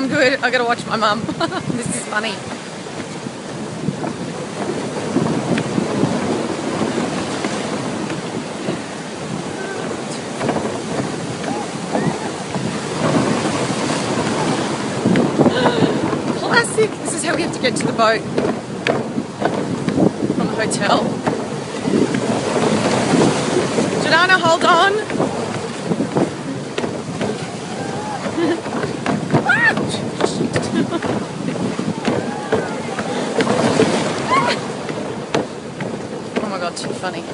I'm good. I gotta watch my mum. This is funny. Classic. This is how we have to get to the boat from the hotel. Jordana, hold on. Oh my god, too funny.